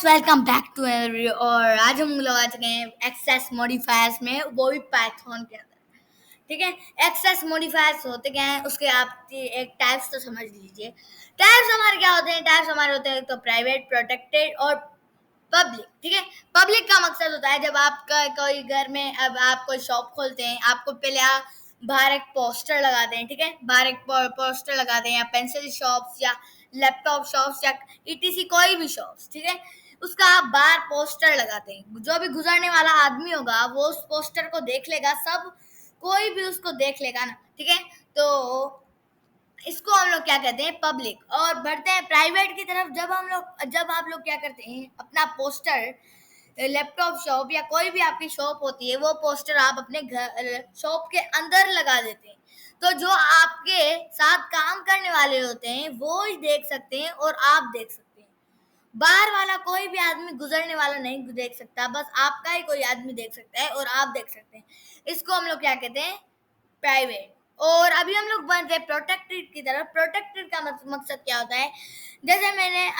Welcome back to और आज हम लोग आ चुके हैं एक्सेस मॉडिफायर्स में, वो भी पाइथन के अंदर। ठीक है। एक्सेस मॉडिफायर्स होते क्या हैं, उसके आप एक टाइप्स तो समझ लीजिए। टाइप्स हमारे क्या होते हैं? टाइप्स हमारे होते हैं तो प्राइवेट, प्रोटेक्टेड और पब्लिक। ठीक है। पब्लिक का मकसद होता है जब आपका कोई घर में, अब आप कोई शॉप खोलते हैं, आपको पहले आप बाहर एक पोस्टर लगाते हैं। ठीक है। बाहर एक पोस्टर लगाते हैं, या पेंसिल शॉप्स या लैपटॉप शॉप्स या ईटीसी कोई भी शॉप्स। ठीक है। उसका आप बाहर पोस्टर लगाते हैं, जो भी गुजरने वाला आदमी होगा वो उस पोस्टर को देख लेगा, सब कोई भी उसको देख लेगा ना। ठीक है। तो इसको हम लोग क्या कहते हैं? पब्लिक। और बढ़ते हैं प्राइवेट की तरफ। जब आप लोग क्या करते हैं, अपना पोस्टर लैपटॉप शॉप या कोई भी आपकी शॉप होती है, वो पोस्टर आप अपने घर शॉप के अंदर लगा देते हैं। तो जो आपके साथ काम करने वाले होते हैं वो ही देख सकते हैं और आप देख सकते हैं। बाहर वाला कोई भी आदमी, गुजरने वाला नहीं देख सकता, बस आपका ही कोई आदमी देख सकता है और आप देख सकते हैं। इसको हम लोग क्या कहते हैं? प्राइवेट। और अभी हम लोग बढ़ते हैं प्रोटेक्टेड की तरफ। प्रोटेक्टेड का मकसद क्या होता है? जैसे मैंने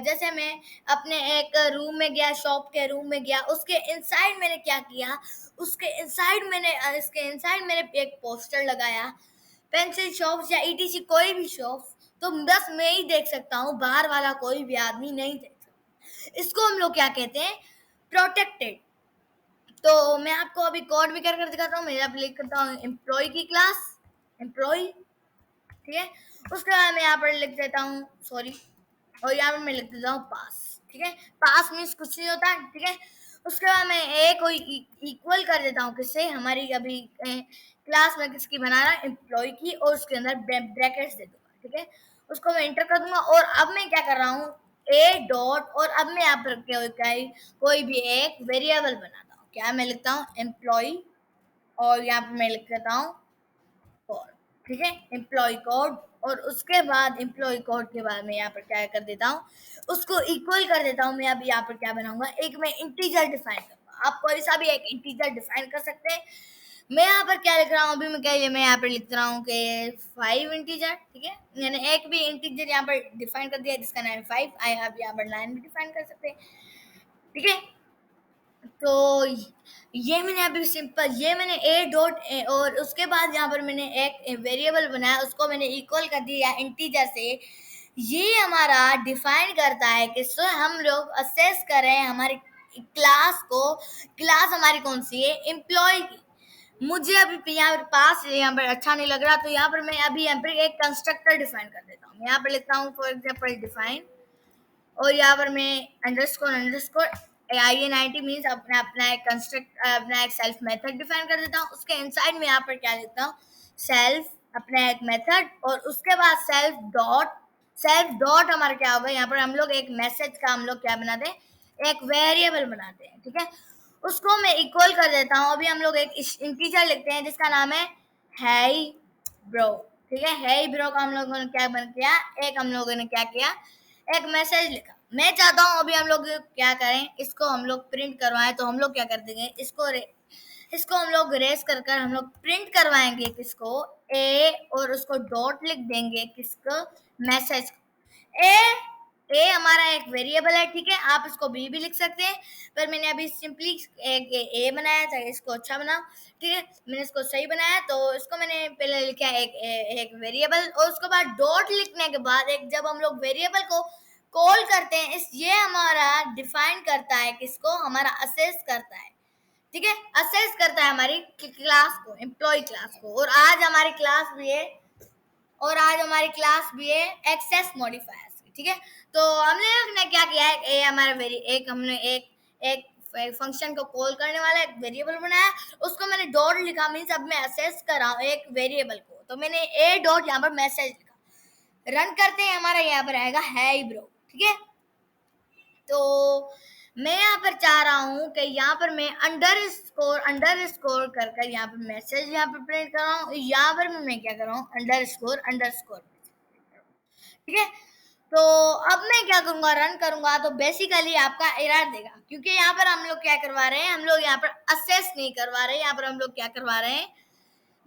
जैसे मैं अपने एक रूम में गया, शॉप के रूम में गया, उसके इनसाइड मैंने क्या किया, इसके इनसाइड मैंने एक पोस्टर लगाया, पेंसिल शॉप्स या ईटीसी कोई भी शॉप्स। तो बस मैं ही देख सकता हूँ, बाहर वाला कोई भी आदमी नहीं देख सकता। इसको हम लोग क्या कहते हैं? प्रोटेक्टेड। तो मैं आपको अभी कोड भी कर दिखाता हूँ। मैं यहाँ पे लिख करता हूँ एम्प्लॉय की क्लास, एम्प्लॉय। ठीक है। उसके बाद मैं यहाँ पर लिख देता हूँ सॉरी, और यहाँ पर मैं लिख देता हूँ पास। ठीक है। पास मीन्स कुछ नहीं होता। ठीक है। उसके बाद मैं ए को इक्वल कर देता हूँ किससे, हमारी अभी क्लास में किसकी बना रहा है? एम्प्लॉय की, और उसके अंदर ब्रैकेट्स दे दूंगा। ठीक है। उसको मैं एंटर कर दूंगा। और अब मैं क्या कर रहा हूँ? ए डॉट, और अब मैं यहाँ पर कोई भी एक वेरिएबल बनाता हूँ। क्या मैं लिखता हूँ? एम्प्लॉय, और यहाँ पर मैं लिख देता हूँ कोड। ठीक है। Employ code. और उसके बाद एम्प्लॉय कोड के बाद मैं यहाँ पर क्या कर देता हूँ, उसको इक्वल कर देता हूँ। मैं अब यहाँ पर क्या बनाऊंगा? एक मैं इंटीजर डिफाइन करूंगा। आप कोई सा भी एक इंटीजर डिफाइन कर सकते हैं। मैं यहाँ पर क्या लिख रहा हूँ? अभी मैं यहाँ पर लिख रहा हूँ कि 5 इंटीजर। ठीक है। मैंने एक भी इंटीजर यहाँ पर डिफाइन कर दिया जिसका नाम है 5। आप यहाँ पर 9 भी डिफाइन कर सकते हैं। ठीक है। तो ये मैंने अभी सिंपल, ये मैंने ए डॉट, और उसके बाद यहाँ पर मैंने एक वेरिएबल बनाया, उसको मैंने इक्वल कर दिया इंटीजर से। ये हमारा डिफाइन करता है कि सो हम लोग असेस करें हमारी क्लास को। क्लास हमारी कौन सी है? एम्प्लॉय की। मुझे अभी यहाँ पर अच्छा नहीं लग रहा, तो यहाँ पर मैं अभी यहाँ पर एक कंस्ट्रक्टर डिफाइन कर देता हूँ। यहाँ पर लिखता हूँ फॉर एग्जाम्पल डिफाइन, और यहाँ पर मैं अंडरस्कोर अंडरस्कोर IN90 मीन्स अपना एक सेल्फ मेथड डिफाइन कर देता हूँ। उसके इनसाइड में यहाँ पर क्या लिखता हूँ? सेल्फ, अपना एक मेथड, और उसके बाद सेल्फ डॉट हमारा क्या होगा? यहाँ पर हम लोग एक मैसेज का हम लोग क्या बनाते हैं? एक वेरिएबल बनाते हैं। ठीक है। उसको मैं इक्वल कर देता हूँ। अभी हम लोग एक इंटीजर लिखते हैं जिसका नाम है ब्रो। ठीक है। ब्रो का हम लोगों ने क्या बन किया? एक हम लोगों ने क्या किया? एक मैसेज लिखा। मैं चाहता हूँ अभी हम लोग क्या करें, इसको हम लोग प्रिंट करवाएं। तो हम लोग क्या कर देंगे? इसको हम लोग रेस कर हम लोग प्रिंट करवाएंगे किसको? ए, और उसको डॉट लिख देंगे किसको? मैसेज। ए ए हमारा एक वेरिएबल है। ठीक है। आप इसको बी भी लिख सकते हैं, पर मैंने अभी सिंपली एक ए बनाया था, इसको अच्छा बनाओ। ठीक है। मैंने इसको सही बनाया, तो इसको मैंने पहले लिखा एक वेरिएबल, और उसके बाद डॉट लिखने के बाद एक, जब हम लोग वेरिएबल को कॉल करते हैं, ये हमारा डिफाइन करता है किसको? हमारा असेस करता है। ठीक है। असेस करता है हमारी क्लास को, एम्प्लॉय क्लास को। और आज हमारी क्लास भी है एक्सेस मॉडिफायर्स की। ठीक है। तो हमने ने क्या किया है? ए हमारा हमने एक एक फंक्शन को कॉल करने वाला एक वेरिएबल बनाया, उसको मैंने डॉट लिखा, मीन्स अब मैं असेस कर रहा हूँ एक वेरिएबल को। तो मैंने ए डॉट यहाँ पर मैसेज लिखा। रन करते हैं, हमारा यहाँ पर आएगा है ब्रो। ठीक है। तो मैं यहाँ पर चाह रहा हूँ कि यहाँ पर मैं अंडर स्कोर कर यहाँ पर मैसेज यहाँ पर प्रिंट कर रहा हूँ। यहाँ पर मैं क्या कर रहा हूँ? Under score. ठीक है। तो अब मैं क्या करूंगा? रन करूंगा तो बेसिकली आपका एरर देगा, क्योंकि यहाँ पर हम लोग क्या करवा रहे हैं? हम लोग यहाँ पर असेस नहीं करवा रहे, यहाँ पर हम लोग क्या करवा रहे हैं?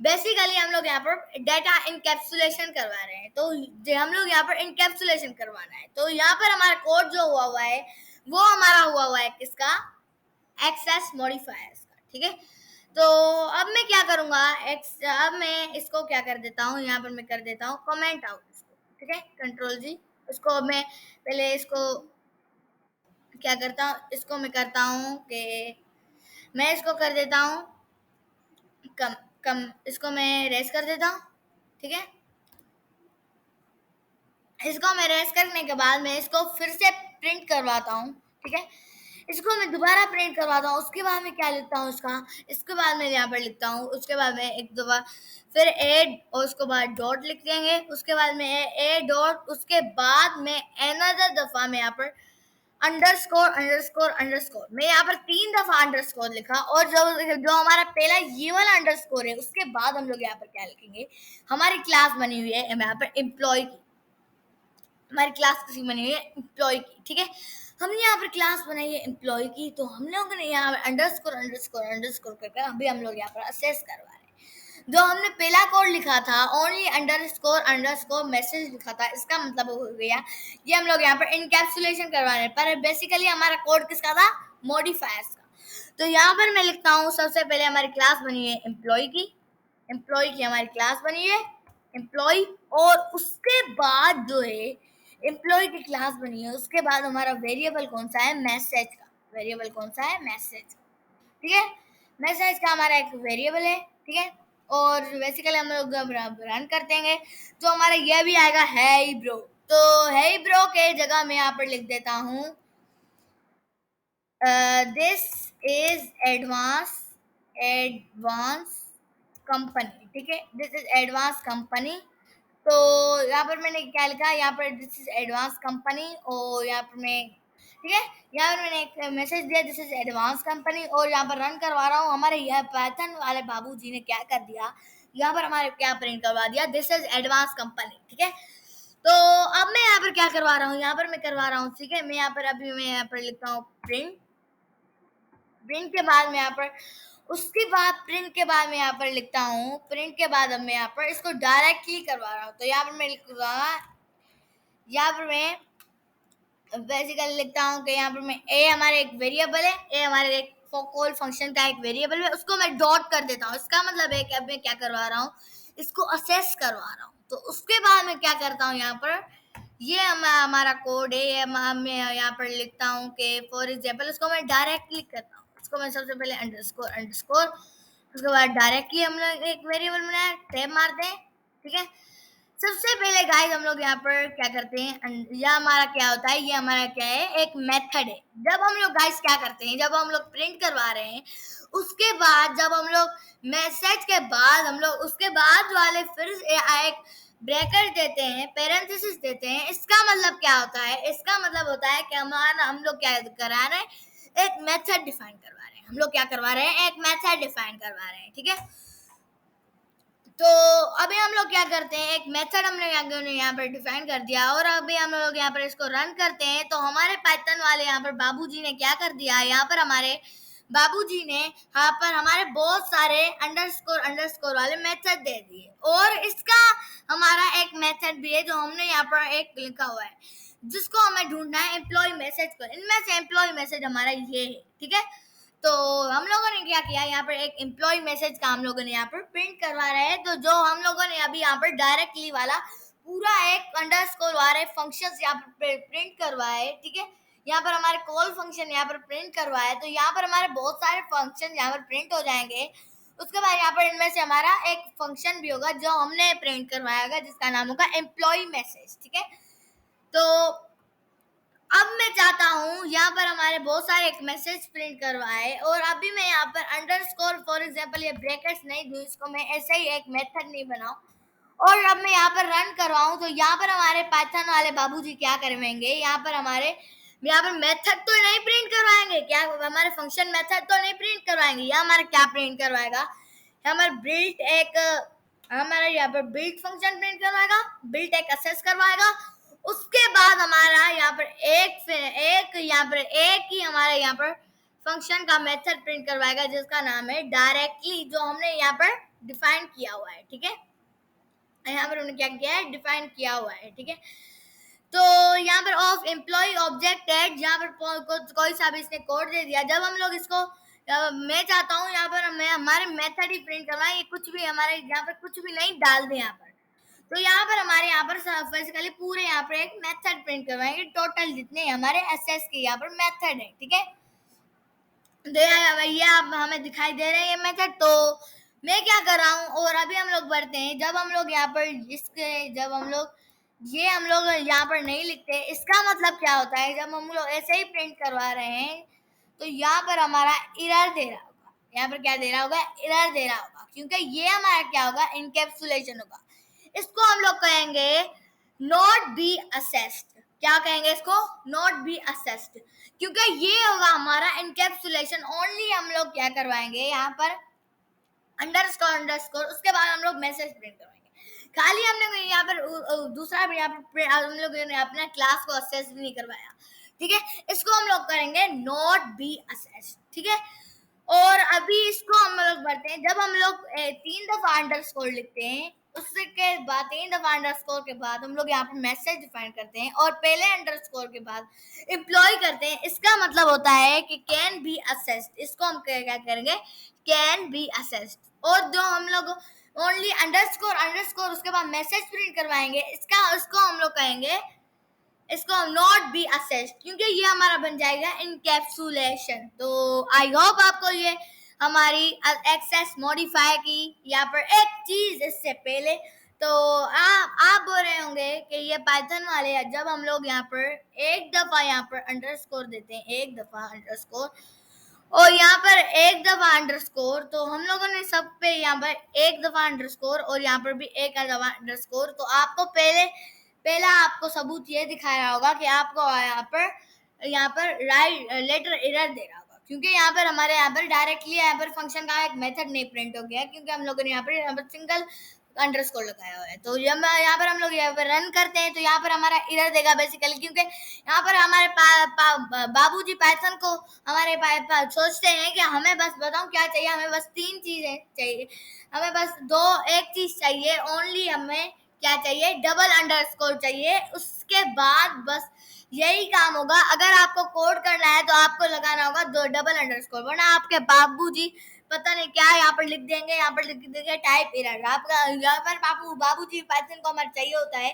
बेसिकली हम लोग यहाँ पर डेटा इनकैप्सुलेशन करवा रहे हैं, तो हम लोग यहाँ पर इनकैप्सुलेशन करवाना है। तो यहाँ पर हमारा कोड जो हुआ है वो हमारा हुआ है किसका, एक्सेस मॉडिफायर्स का, ठीक है। तो अब मैं क्या करूंगा, अब मैं इसको क्या कर देता हूँ, यहाँ पर मैं कर देता हूँ कमेंट आउट इसको, ठीक है, कंट्रोल जी। इसको मैं पहले इसको क्या करता हूँ, इसको मैं करता हूँ कि मैं इसको कर देता हूँ कम कम, इसको मैं रेस कर देता हूँ, ठीक है। इसको मैं रेस करने के बाद मैं इसको फिर से प्रिंट करवाता हूँ, ठीक है। इसको मैं दोबारा प्रिंट करवाता हूँ, उसके बाद मैं क्या लिखता हूँ इसका, इसके बाद मैं यहाँ पर लिखता हूँ, उसके बाद मैं एक दफा फिर ए और उसके बाद डॉट लिख देंगे, उसके बाद में ए डॉट, उसके बाद में अनदर दफा मैं यहाँ पर अंडरस्कोर अंडरस्कोर अंडरस्कोर, मैं यहाँ पर 3 दफा अंडरस्कोर लिखा, और जो जो हमारा पहला ये वाला अंडरस्कोर है उसके बाद हम लोग यहाँ पर क्या लिखेंगे, हमारी क्लास बनी हुई है यहाँ पर एम्प्लॉय की, हमारी क्लास किसी बनी हुई है एम्प्लॉय की, ठीक है। हमने यहाँ पर क्लास बनाई है एम्प्लॉय की, तो हम लोगों ने यहाँ पर अंडरस्कोर अंडरस्कोर अंडरस्कोर करके अभी हम लोग यहाँ पर असेस करवा रहे हैं। जो हमने पहला कोड लिखा था ओनली अंडरस्कोर अंडरस्कोर मैसेज लिखा था, इसका मतलब हो गया ये हम लोग यहाँ पर इनकैप्सुलेशन करवा रहे हैं, पर बेसिकली हमारा कोड किसका था, मॉडिफायर्स का। तो यहाँ पर मैं लिखता हूँ, सबसे पहले हमारी क्लास बनी है एम्प्लॉय की हमारी क्लास बनी है एम्प्लॉय, और उसके बाद जो है एम्प्लॉय की क्लास बनी है, उसके बाद हमारा वेरिएबल कौन सा है, मैसेज का, वेरिएबल कौन सा है, मैसेज, ठीक है। मैसेज का हमारा एक वेरिएबल है, ठीक है। और बेसिकली हम लोग रन कर देंगे तो हमारा ये भी आएगा है ब्रो, तो है ब्रो के जगह मैं यहाँ पर लिख देता हूँ दिस इज एडवांस कंपनी, ठीक है, दिस इज एडवांस कंपनी। तो यहाँ पर मैंने क्या लिखा, यहाँ पर दिस इज एडवांस कंपनी, और यहाँ पर मैं, ठीक है, यहाँ पर मैंने एक मैसेज दिया दिस इज एडवांस कंपनी, और यहाँ पर रन करवा रहा हूँ। हमारे यह पाइथन वाले बाबूजी ने क्या कर दिया, यहाँ पर हमारे क्या प्रिंट करवा दिया, दिस इज एडवांस कंपनी, ठीक है। तो अब मैं यहाँ पर क्या करवा रहा हूँ, यहाँ पर मैं करवा रहा हूँ, ठीक है, मैं यहाँ पर अभी मैं यहाँ पर लिखता हूँ प्रिंट, प्रिंट के बाद मैं यहाँ पर, उसके बाद प्रिंट के बाद मैं यहाँ पर लिखता हूँ, प्रिंट के बाद अब मैं यहाँ पर इसको डायरेक्टली करवा रहा हूँ, तो यहाँ पर मैं लिखूंगा, यहाँ पर मैं बेसिकली लिखता हूँ कि यहाँ पर मैं ए हमारे एक वेरिएबल है, ए हमारे एक कॉल फंक्शन का एक वेरिएबल है, उसको मैं डॉट कर देता हूँ। इसका मतलब है कि अब मैं क्या करवा रहा हूँ, इसको असेस करवा रहा हूँ। तो उसके बाद मैं क्या करता हूँ, यहाँ पर ये हमारा कोड है, ये मैं यहाँ पर लिखता हूँ कि फॉर एग्जाम्पल इसको मैं डायरेक्टली करता हूँ, इसको मैं सबसे पहले अंडरस्कोर अंडरस्कोर, उसके बाद डायरेक्टली हम लोग एक वेरिएबल बनाया, टैब मारते हैं, ठीक है। सबसे पहले गाइस हम लोग यहाँ पर क्या करते हैं, यह हमारा क्या होता है, ये हमारा क्या है, एक मेथड है। जब हम लोग गाइस क्या करते हैं, जब हम लोग प्रिंट करवा रहे हैं, उसके बाद जब हम लोग मैसेज के बाद हम लोग उसके बाद वाले फिर एक ब्रैकेट देते हैं, पैरेंथेसिस देते हैं। इसका मतलब क्या होता है, इसका मतलब होता है कि हमारा हम लोग क्या करा रहे हैं, एक मेथड डिफाइन करवा रहे हैं। हम लोग क्या करवा रहे हैं, एक मेथड डिफाइन करवा रहे हैं, ठीक है। तो अभी हम लोग क्या करते हैं, एक मेथड हमने यहाँ पर डिफाइन कर दिया, और अभी हम लोग यहाँ पर इसको रन करते हैं, तो हमारे पाइथन वाले यहाँ पर बाबूजी ने क्या कर दिया, यहाँ पर हमारे बाबूजी ने यहाँ पर हमारे बहुत सारे अंडरस्कोर अंडरस्कोर वाले मेथड दे दिए, और इसका हमारा एक मेथड भी है जो हमने यहाँ पर एक लिखा हुआ है, जिसको हमें ढूंढना है एम्प्लॉय मैसेज को। इनमें से एम्प्लॉय मैसेज हमारा ये है, ठीक है। तो हम लोगों ने क्या किया, यहाँ पर एक एम्प्लॉय मैसेज का हम लोगों ने यहाँ पर प्रिंट करवा रहे हैं। तो जो हम लोगों ने अभी यहाँ पर डायरेक्टली वाला पूरा एक अंडरस्कोर वाले फंक्शंस यहाँ पर प्रिंट करवाए, ठीक है। यहाँ पर हमारे कॉल फंक्शन यहाँ पर प्रिंट करवाए, तो यहाँ पर हमारे बहुत सारे फंक्शन यहाँ पर प्रिंट हो जाएंगे। उसके बाद यहाँ पर इनमें से हमारा एक फंक्शन भी होगा जो हमने प्रिंट करवाया, जिसका नाम होगा एम्प्लॉय मैसेज, ठीक है। तो अब मैं चाहता हूँ यहाँ पर हमारे बहुत सारे एक मैसेज प्रिंट करवाए, और अभी मैं यहाँ पर अंडरस्कोर फॉर एग्जांपल ये ब्रैकेट्स नहीं दूँ, इसको मैं ऐसे ही एक मेथड नहीं बनाऊँ, और अब मैं यहाँ पर रन करवाऊँ, तो यहाँ पर हमारे पाइथन वाले बाबूजी क्या करवाएंगे, यहाँ पर मेथड तो नहीं प्रिंट करवाएंगे, क्या हमारे फंक्शन मेथड तो नहीं प्रिंट करवाएंगे, या हमारा क्या प्रिंट करवाएगा, हमारा बिल्ट एक हमारा यहाँ पर बिल्ट फंक्शन प्रिंट करवाएगा, बिल्ट एक असेस करवाएगा। उसके बाद हमारा यहाँ पर एक ही हमारा यहाँ पर फंक्शन का मेथड प्रिंट करवाएगा, जिसका नाम है डायरेक्टली, जो हमने यहाँ पर डिफाइन किया हुआ है, ठीक है। यहाँ पर उन्होंने क्या किया है, डिफाइन किया हुआ है, ठीक है। तो यहाँ पर ऑफ एम्प्लॉय ऑब्जेक्ट एड, यहाँ पर कोई सा भी इसने कोड दे दिया। जब हम लोग इसको मैं चाहता हूँ यहाँ पर मैं हमारे मेथड ही प्रिंट करवाएं, कुछ भी हमारे यहाँ पर कुछ भी नहीं डाल दें यहाँ पर। तो यहाँ पर हमारे यहाँ पर बेसिकली पूरे यहाँ पर एक मेथड प्रिंट करवाएंगे, टोटल जितने हमारे एसएस के यहाँ पर मेथड है, ठीक है। ये आप हमें दिखाई दे रहे हैं ये मेथड। तो मैं क्या कर रहा हूँ, और अभी हम लोग बढ़ते हैं। जब हम लोग यहाँ पर जब हम लोग यहाँ पर नहीं लिखते, इसका मतलब क्या होता है, जब हम लोग ऐसे ही प्रिंट करवा रहे हैं तो यहाँ पर हमारा एरर दे रहा होगा। यहाँ पर क्या दे रहा होगा, एरर दे रहा होगा, क्योंकि ये हमारा क्या होगा, इनकैप्सुलेशन होगा। इसको हम लोग कहेंगे नॉट बी असेस्ड। क्या कहेंगे इसको, नॉट बी असेस्ड, क्योंकि ये होगा हमारा इनकैप्सुलेशन। ओनली हम लोग क्या करवाएंगे यहाँ पर अंडरस्कोर, उसके बाद हम लोग मैसेज प्रिंट करवाएंगे। खाली हमने यहाँ पर दूसरा भी यहाँ पर हम लोग ने अपने क्लास को असेस भी नहीं करवाया, ठीक है। इसको हम लोग करेंगे नॉट बी असेस्ड, ठीक है। और अभी इसको हम लोग बढ़ते हैं। जब हम लोग 3 दफा अंडरस्कोर लिखते हैं, उसके बाद 3 दफा अंडरस्कोर के बाद हम लोग यहाँ पर मैसेज डिफाइन करते हैं, और पहले अंडरस्कोर के बाद एम्प्लॉय करते हैं। इसका मतलब होता है कि कैन बी असेस्ड। इसको हम क्या करेंगे, कैन बी असेस्ड। और जो हम लोग ओनली अंडरस्कोर उसके बाद मैसेज प्रिंट करवाएंगे, उसको हम लोग कहेंगे, इसको नॉट बी असेस्ड, क्योंकि ये हमारा बन जाएगा इनकैप्सुलेशन। तो आई होप आपको ये हमारी एक्सेस मॉडिफाई की यहाँ पर एक चीज इससे पहले, तो आप बोल रहे होंगे कि ये पाइथन वाले जब हम लोग यहाँ पर एक दफा यहाँ पर अंडरस्कोर देते हैं, एक दफा अंडरस्कोर और यहाँ पर एक दफा अंडरस्कोर, तो हम लोगों ने सब पे यहाँ पर एक दफा अंडरस्कोर और यहाँ पर भी एक दफा अंडरस्कोर। तो आपको पहला आपको सबूत ये दिखा रहा होगा कि आपको यहाँ पर राइट लेटर एरर दे रहा होगा, क्योंकि यहाँ पर हमारे यहाँ पर डायरेक्टली यहाँ पर फंक्शन का एक मेथड नहीं प्रिंट हो गया, क्योंकि हम लोगों ने यहाँ पर सिंगल अंडरस्कोर लगाया हुआ है। तो जब यहाँ पर हम लोग यहाँ पर रन करते हैं तो यहाँ पर हमारा एरर देगा बेसिकली, क्योंकि यहाँ पर हमारे बाबूजी पाइथन को हमारे सोचते हैं कि हमें बस बताओ क्या चाहिए, हमें बस 3 चीजें चाहिए, हमें बस एक चीज चाहिए ओनली, हमें क्या चाहिए, डबल अंडरस्कोर चाहिए। उसके बाद बस यही काम होगा। अगर आपको कोड करना है तो आपको लगाना होगा 2 डबल अंडरस्कोर, वरना आपके बाबूजी पता नहीं क्या यहाँ पर लिख देंगे, यहाँ पर लिख देंगे टाइप एरर। आपका यहाँ पर बाबूजी पाइथन को हमारा चाहिए होता है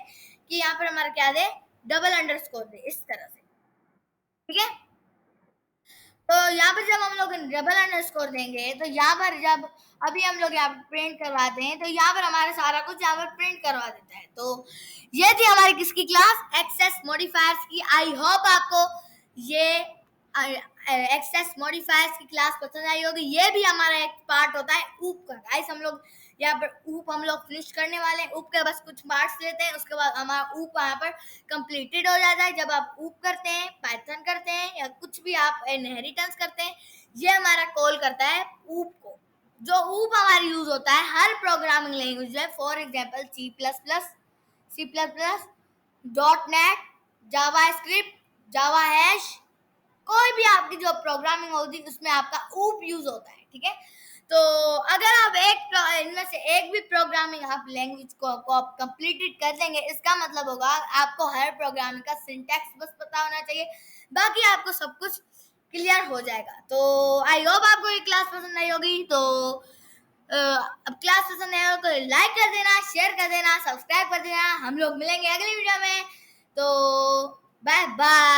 कि यहाँ पर हमारा क्या दे, डबल अंडरस्कोर दे, इस तरह से, ठीक है। तो यहाँ पर जब हम लोग डबल अंडरस्कोर देंगे तो यहाँ पर जब अभी हम लोग यहाँ पर प्रिंट करवाते हैं तो यहाँ पर हमारा सारा कुछ यहाँ पर प्रिंट करवा देता है। तो ये थी हमारी किसकी क्लास, एक्सेस मॉडिफायर्स की। आई होप आपको ये एक्सेस मॉडिफायर्स की क्लास पसंद आई होगी। ये भी हमारा एक पार्ट होता है ऊप का। गाइस हम लोग यहाँ पर ऊप हम लोग फिनिश करने वाले हैं। ऊप के बस कुछ पार्ट्स लेते हैं, उसके बाद हमारा ऊप यहाँ पर कंप्लीटेड हो जाता है। जब आप ऊप करते हैं, पाइथन करते हैं या कुछ भी आप इनहेरिटेंस करते हैं, ये हमारा कॉल करता है ऊप को। जो ऊप हमारा यूज होता है हर प्रोग्रामिंग लैंग्वेज में, for example C++, .NET, Java script, Java hash, कोई भी आपकी जो प्रोग्रामिंग होगी उसमें आपका ऊप यूज होता है, ठीक है। तो अगर आप इनमें से एक भी प्रोग्रामिंग आप लैंग्वेज को आप कंप्लीटेड कर देंगे, इसका मतलब होगा आपको हर प्रोग्रामिंग का सिंटैक्स बस पता होना चाहिए, बाकी आपको सब कुछ क्लियर हो जाएगा। तो आई होप आपको ये क्लास पसंद आई होगी। तो अब क्लास पसंद आया हो तो लाइक कर देना, शेयर कर देना, सब्सक्राइब कर देना। हम लोग मिलेंगे अगली वीडियो में। तो बाय बाय।